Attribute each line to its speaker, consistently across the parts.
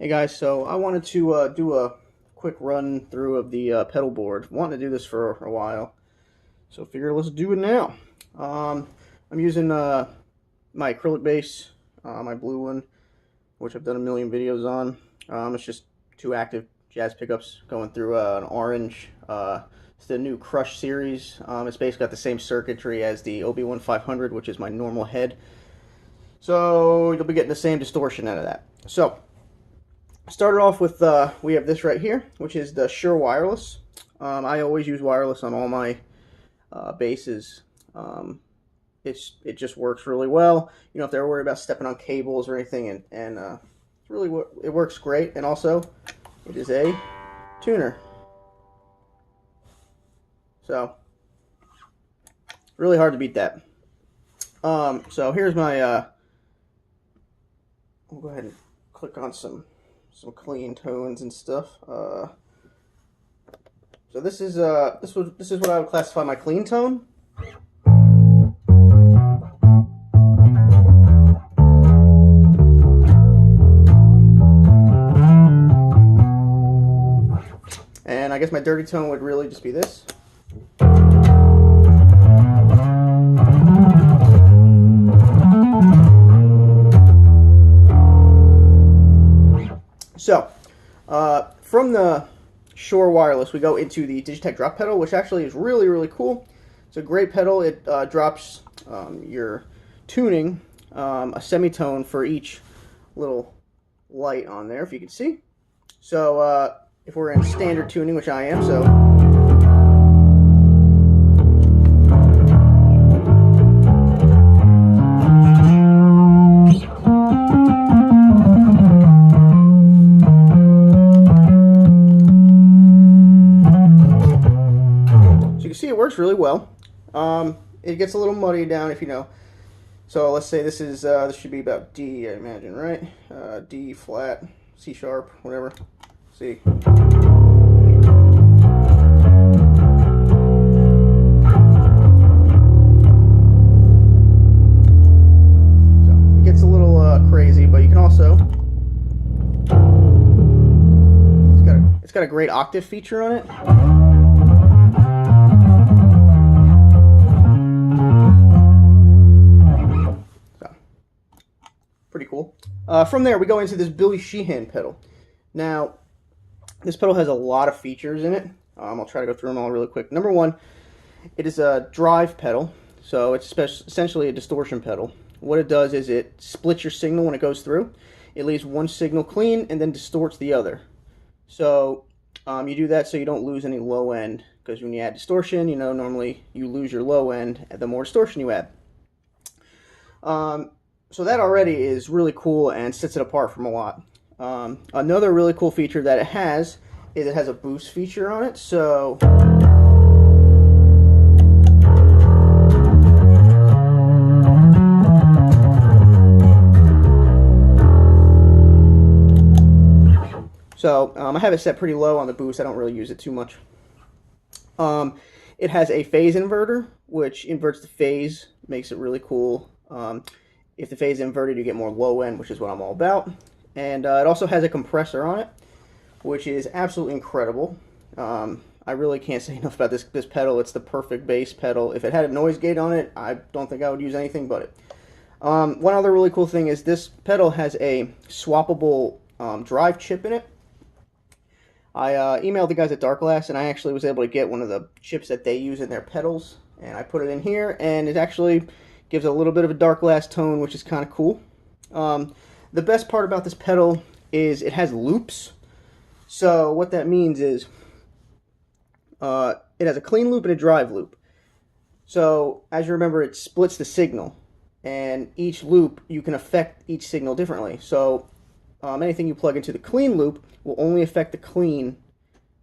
Speaker 1: Hey guys, so I wanted to do a quick run through of the pedal board. Wanting to do this for a while, so figure let's do it now. I'm using my acrylic base, my blue one, which I've done a million videos on. It's just two active jazz pickups going through an orange. It's the new Crush series. It's basically got the same circuitry as the OB1 500, which is my normal head. So you'll be getting the same distortion out of that. So started off with, we have this right here, which is the Shure Wireless. I always use wireless on all my basses. It just works really well. You don't have to worry about stepping on cables or anything, and it works great. And also, it is a tuner. So, really hard to beat that. So here's my, I'll go ahead and click on some clean tones and stuff. So this is what I would classify my clean tone. And I guess my dirty tone would really just be this. So, from the Shure Wireless, we go into the Digitech drop pedal, which actually is really, really cool. It's a great pedal. It drops your tuning, a semitone for each little light on there, if you can see. So, if we're in standard tuning, which I am, so... see, it works really well. It gets a little muddy down, if you know. So let's say this is this should be about D, I imagine, right? D flat, C sharp, whatever. C. So it gets a little crazy, but you can also. It's got a great octave feature on it. Pretty cool. From there, we go into this Billy Sheehan pedal. Now, this pedal has a lot of features in it. I'll try to go through them all really quick. Number one, it is a drive pedal, so it's essentially a distortion pedal. What it does is it splits your signal when it goes through. It leaves one signal clean and then distorts the other. So you do that so you don't lose any low end, because when you add distortion, you know, normally you lose your low end the more distortion you add. So that already is really cool and sets it apart from a lot. Another really cool feature that it has is it has a boost feature on it. So I have it set pretty low on the boost. I don't really use it too much. It has a phase inverter, which inverts the phase, makes it really cool. If the phase is inverted, you get more low end, which is what I'm all about. And it also has a compressor on it, which is absolutely incredible. I really can't say enough about this pedal. It's the perfect bass pedal. If it had a noise gate on it, I don't think I would use anything but it. One other really cool thing is this pedal has a swappable drive chip in it. I emailed the guys at Dark Glass, and I actually was able to get one of the chips that they use in their pedals, and I put it in here, and it actually gives a little bit of a Dark Glass tone, which is kind of cool. The best part about this pedal is it has loops. So what that means is it has a clean loop and a drive loop. So as you remember, it splits the signal, and each loop you can affect each signal differently. So anything you plug into the clean loop will only affect the clean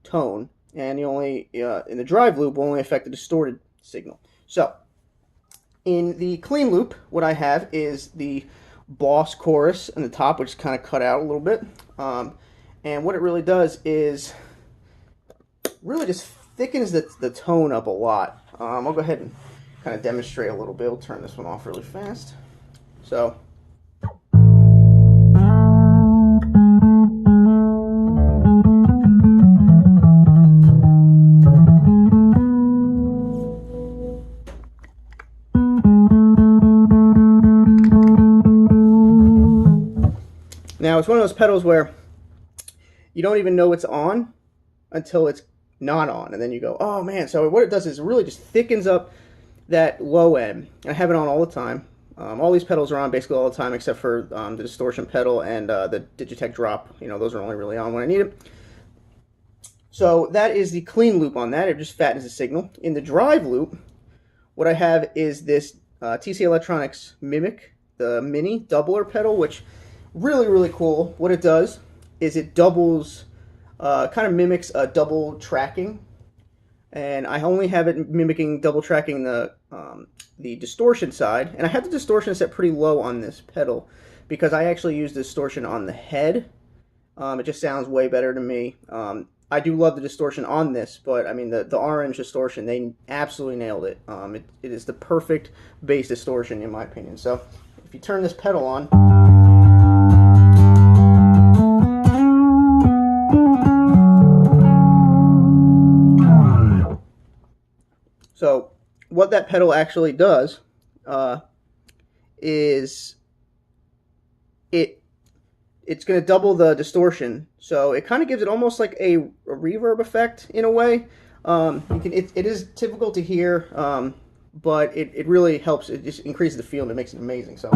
Speaker 1: tone, and you only in the drive loop will only affect the distorted signal. So in the clean loop, what I have is the Boss chorus in the top, which is kind of cut out a little bit. And what it really does is really just thickens the tone up a lot. I'll go ahead and kind of demonstrate a little bit. We'll turn this one off really fast. So Now, it's one of those pedals where you don't even know it's on until it's not on, and then you go, oh man. So what it does is it really just thickens up that low end. I have it on all the time. All these pedals are on basically all the time except for the distortion pedal and the Digitech drop. You know, those are only really on when I need it. So that is the clean loop on that. It just fattens the signal. In the drive loop, what I have is this TC Electronics Mimic, the mini doubler pedal, which really, really cool. What it does is it doubles, kind of mimics a double tracking. And I only have it mimicking double tracking the distortion side. And I have the distortion set pretty low on this pedal because I actually use distortion on the head. It just sounds way better to me. I do love the distortion on this, but I mean the orange distortion, they absolutely nailed it. It is the perfect bass distortion in my opinion. So if you turn this pedal on, so what that pedal actually does is it's going to double the distortion, so it kind of gives it almost like a reverb effect in a way. It is difficult to hear, but it really helps. It just increases the feel and it makes it amazing. So.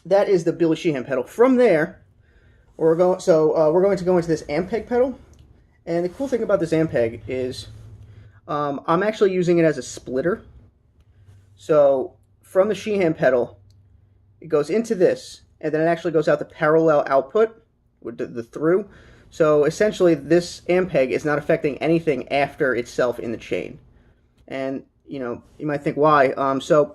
Speaker 1: That is the Billy Sheehan pedal. From there, we're going to go into this Ampeg pedal, and the cool thing about this Ampeg is I'm actually using it as a splitter. So from the Sheehan pedal, it goes into this, and then it actually goes out the parallel output with the through. So essentially, this Ampeg is not affecting anything after itself in the chain. And you know, you might think why. So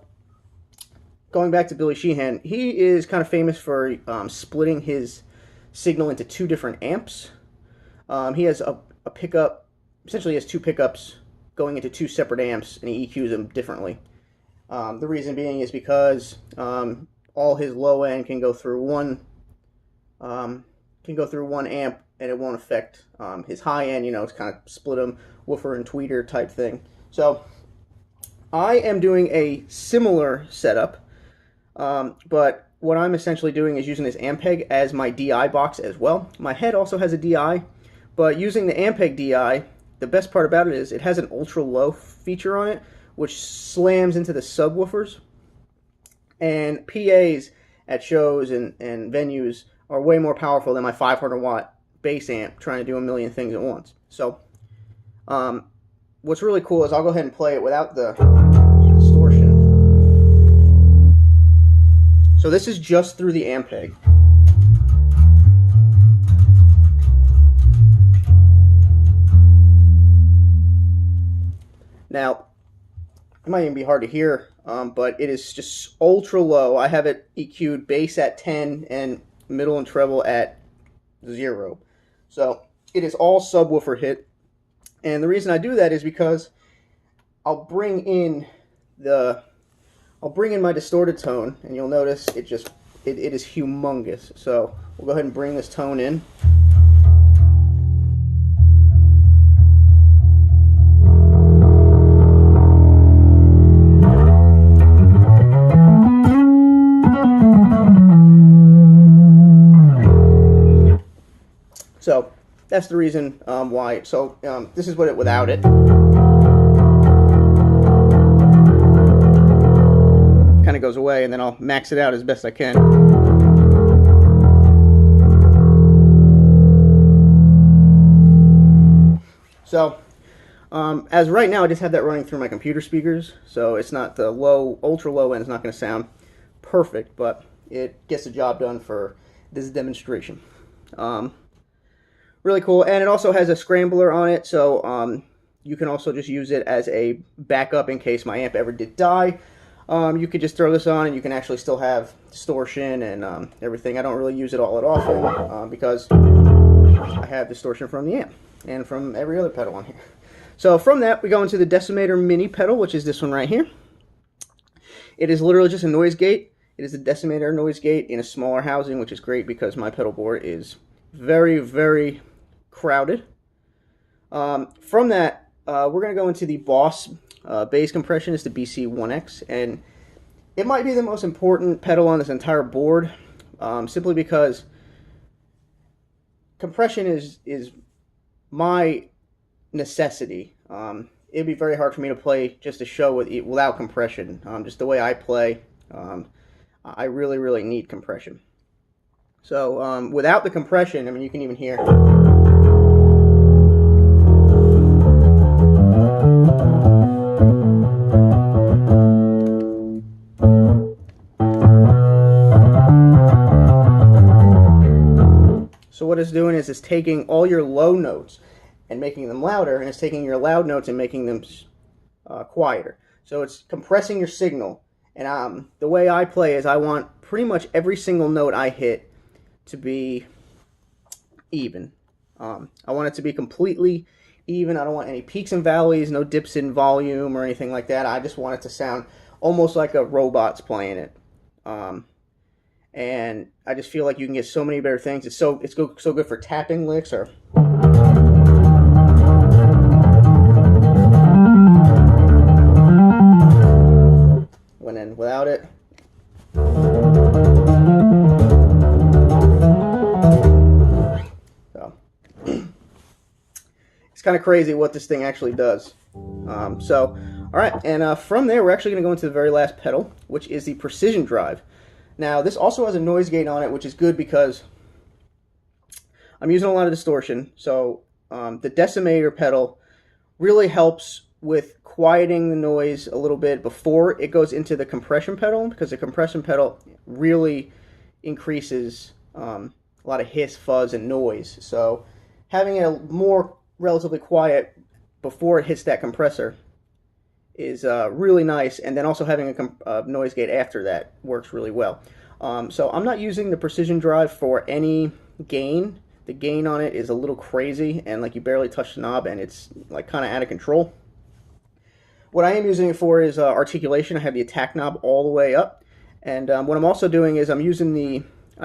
Speaker 1: going back to Billy Sheehan, he is kind of famous for splitting his signal into two different amps. He has a pickup, essentially he has two pickups going into two separate amps, and he EQs them differently. The reason being is because all his low end can go through one amp, and it won't affect his high end. You know, it's kind of split them, woofer and tweeter type thing. So I am doing a similar setup. But what I'm essentially doing is using this Ampeg as my DI box as well. My head also has a DI, but using the Ampeg DI, the best part about it is it has an ultra low feature on it, which slams into the subwoofers. And PAs at shows and venues are way more powerful than my 500 watt bass amp trying to do a million things at once. So what's really cool is I'll go ahead and play it without the distortion. So this is just through the Ampeg. Now, it might even be hard to hear, but it is just ultra low. I have it EQ'd bass at 10 and middle and treble at 0. So it is all subwoofer hit. And the reason I do that is because I'll bring in my distorted tone, and you'll notice it is humongous. So we'll go ahead and bring this tone in. So that's the reason why. So this is what it without it. Kind of goes away, and then I'll max it out as best I can. So as right now, I just have that running through my computer speakers, so it's not the ultra low end is not going to sound perfect, but it gets the job done for this demonstration. Really cool, and it also has a scrambler on it, so you can also just use it as a backup in case my amp ever did die. You could just throw this on and you can actually still have distortion and everything. I don't really use it all that often because I have distortion from the amp and from every other pedal on here. So from that, we go into the Decimator Mini pedal, which is this one right here. It is literally just a noise gate. It is a decimator noise gate in a smaller housing, which is great because my pedal board is very, very crowded. From that, we're going to go into the Boss bass compression. It's the BC1X, and it might be the most important pedal on this entire board, simply because compression is my necessity. It'd be very hard for me to play just a show without compression. Just the way I play, I really, really need compression. So without the compression, I mean, you can even hear. So what it's doing is it's taking all your low notes and making them louder, and it's taking your loud notes and making them quieter. So it's compressing your signal. And the way I play is I want pretty much every single note I hit to be even. I want it to be completely even. I don't want any peaks and valleys, no dips in volume or anything like that. I just want it to sound almost like a robot's playing it. And I just feel like you can get so many better things. It's so good for tapping licks or. When in without it. So it's kind of crazy what this thing actually does. All right, and from there we're actually going to go into the very last pedal, which is the precision drive. Now, this also has a noise gate on it, which is good because I'm using a lot of distortion. So the decimator pedal really helps with quieting the noise a little bit before it goes into the compression pedal, because the compression pedal really increases a lot of hiss, fuzz, and noise. So having it more relatively quiet before it hits that compressor is really nice, and then also having a noise gate after that works really well. So I'm not using the precision drive for any gain. The gain on it is a little crazy, and like you barely touch the knob, and it's like kind of out of control. What I am using it for is articulation. I have the attack knob all the way up, and what I'm also doing is I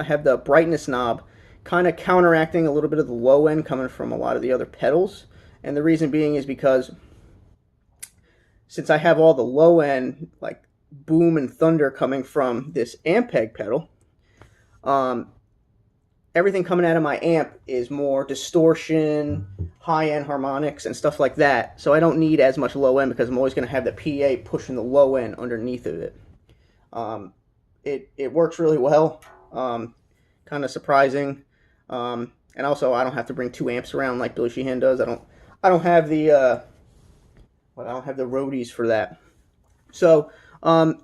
Speaker 1: have the brightness knob kind of counteracting a little bit of the low end coming from a lot of the other pedals, and the reason being is because since I have all the low end, like boom and thunder coming from this Ampeg pedal, everything coming out of my amp is more distortion, high-end harmonics, and stuff like that. So I don't need as much low end because I'm always going to have the PA pushing the low end underneath of it. It works really well, kind of surprising, and also I don't have to bring 2 amps around like Billy Sheehan does. I don't have the I don't have the roadies for that. So the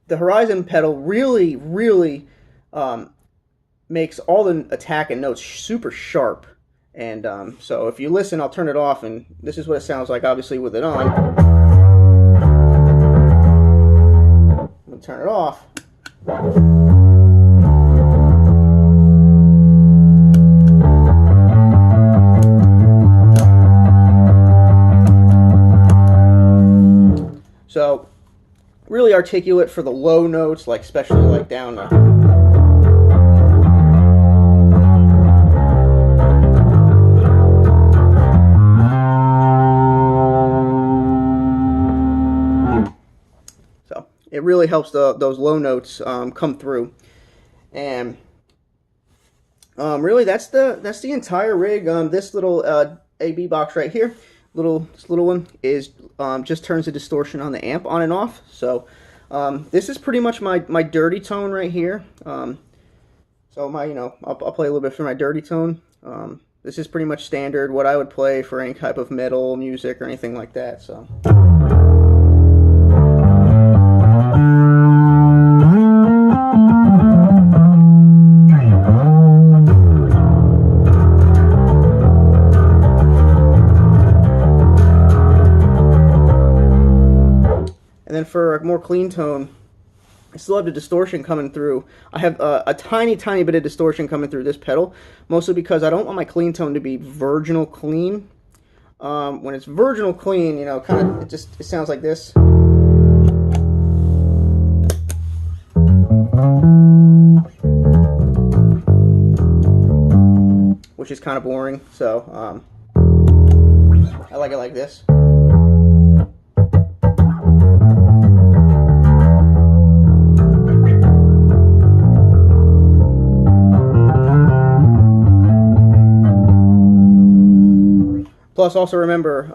Speaker 1: Horizon pedal really makes all the attack and notes super sharp. And so if you listen, I'll turn it off, and this is what it sounds like, obviously, with it on. I'm going to turn it off. So really articulate for the low notes, like especially like down to. So it really helps those low notes come through, and really that's the entire rig. This little AB box right here. This little one is just turns the distortion on the amp on and off. So this is pretty much my dirty tone right here. So I'll play a little bit for my dirty tone. This is pretty much standard what I would play for any type of metal music or anything like that. So. And then for a more clean tone, I still have the distortion coming through. I have a tiny bit of distortion coming through this pedal, mostly because I don't want my clean tone to be virginal clean. When it's virginal clean, kind of it sounds like this. which is kind of boring. So I like it like this. Plus, also remember,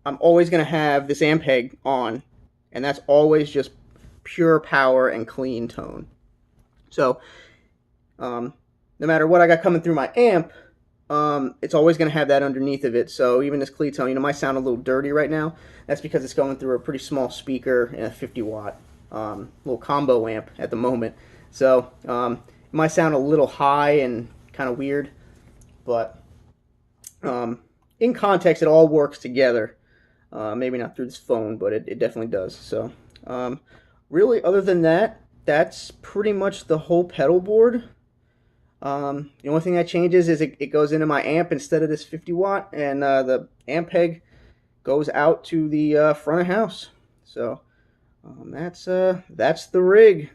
Speaker 1: I'm always going to have this amp peg on, and that's always just pure power and clean tone. So, no matter what I got coming through my amp, it's always going to have that underneath of it. So even this clean tone, might sound a little dirty right now. That's because it's going through a pretty small speaker and a 50-watt little combo amp at the moment. So it might sound a little high and kind of weird, but in context, it all works together. Maybe not through this phone, but it definitely does. So really, other than that, that's pretty much the whole pedal board. The only thing that changes is it goes into my amp instead of this 50-watt, and the amp peg goes out to the front of house. So that's the rig.